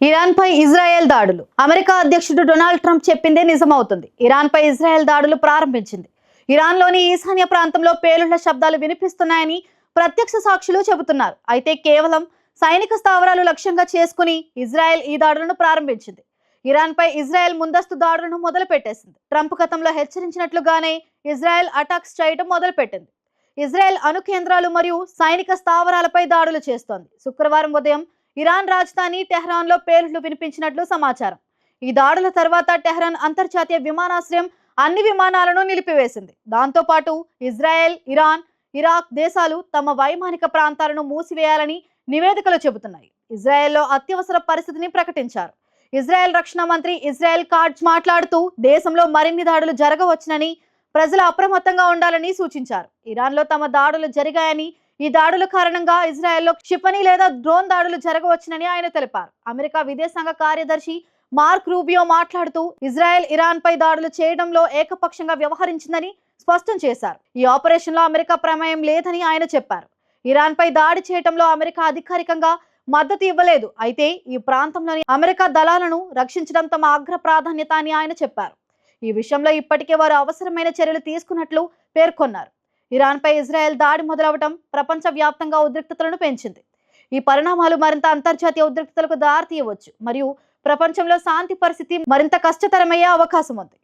Iran పై Israel దాడులు. America అధ్యక్షుడు Donald Trump చెప్పిందే నిజమవుతుంది. ఇరాన్ పై ఇజ్రాయెల్ దాడులు ప్రారంభించింది. ఇరాన్లోని ఈశాన్య ప్రాంతంలో పేలుళ్ల శబ్దాలు వినిపిస్తున్నాయని ప్రత్యక్ష సాక్షులు చెబుతున్నారు. అయితే కేవలం సైనిక స్థావరాలు లక్ష్యంగా చేసుకుని ఇజ్రాయెల్ ఈ దాడులను ప్రారంభించింది. ఇరాన్ పై ఇజ్రాయెల్ ముందస్తు దాడులను మొదలుపెట్టేసింది. ట్రంప్ గతంలో హెచ్చరించినట్లుగానే ఇజ్రాయెల్ అటాక్స్ చేయడం మొదలుపెట్టింది. ఇజ్రాయెల్ అణు కేంద్రాలు మరియు సైనిక స్థావరాలపై దాడులు చేస్తోంది. శుక్రవారం ఉదయం ఇరాన్ రాజధాని టెహ్రాన్లో పేలుళ్లు వినిపించినట్లు సమాచారం. ఈ దాడుల తర్వాత టెహ్రాన్ అంతర్జాతీయ విమానాశ్రయం అన్ని విమానాలను నిలిపివేసింది. దాంతో పాటు ఇజ్రాయెల్, ఇరాన్, ఇరాక్ దేశాలు తమ వైమానిక ప్రాంతాలను మూసివేయాలని నివేదికలు చెబుతున్నాయి. ఇజ్రాయెల్లో అత్యవసర పరిస్థితిని ప్రకటించారు. ఇజ్రాయెల్ రక్షణ మంత్రి ఇజ్రాయెల్ కాట్జ్ మాట్లాడుతూ దేశంలో మరిన్ని దాడులు జరగవచ్చునని, ప్రజలు అప్రమత్తంగా ఉండాలని సూచించారు. ఇరాన్లో తమ దాడులు జరిగాయని, ఈ దాడుల కారణంగా ఇజ్రాయెల్లో క్షిపణి లేదా డ్రోన్ దాడులు జరగవచ్చునని ఆయన తెలిపారు. అమెరికా విదేశాంగ కార్యదర్శి మార్క్ రూబియో మాట్లాడుతూ ఇజ్రాయెల్ ఇరాన్ పై దాడులు చేయడంలో ఏకపక్షంగా వ్యవహరించిందని స్పష్టం చేశారు. ఈ ఆపరేషన్ లో అమెరికా ప్రమేయం లేదని ఆయన చెప్పారు. ఇరాన్ పై దాడి చేయడంలో అమెరికా అధికారికంగా మద్దతు ఇవ్వలేదు. అయితే ఈ ప్రాంతంలోని అమెరికా దళాలను రక్షించడం తమ అగ్ర ప్రాధాన్యత అని ఆయన చెప్పారు. ఈ విషయంలో ఇప్పటికే వారు అవసరమైన చర్యలు తీసుకున్నట్లు పేర్కొన్నారు. ఇరాన్ పై ఇజ్రాయెల్ దాడి మొదలవటం ప్రపంచ వ్యాప్తంగా ఉద్రిక్తతలను పెంచింది. ఈ పరిణామాలు మరింత అంతర్జాతీయ ఉద్రిక్తతలకు దారితీయవచ్చు మరియు ప్రపంచంలో శాంతి పరిస్థితి మరింత కష్టతరమయ్యే అవకాశం ఉంది.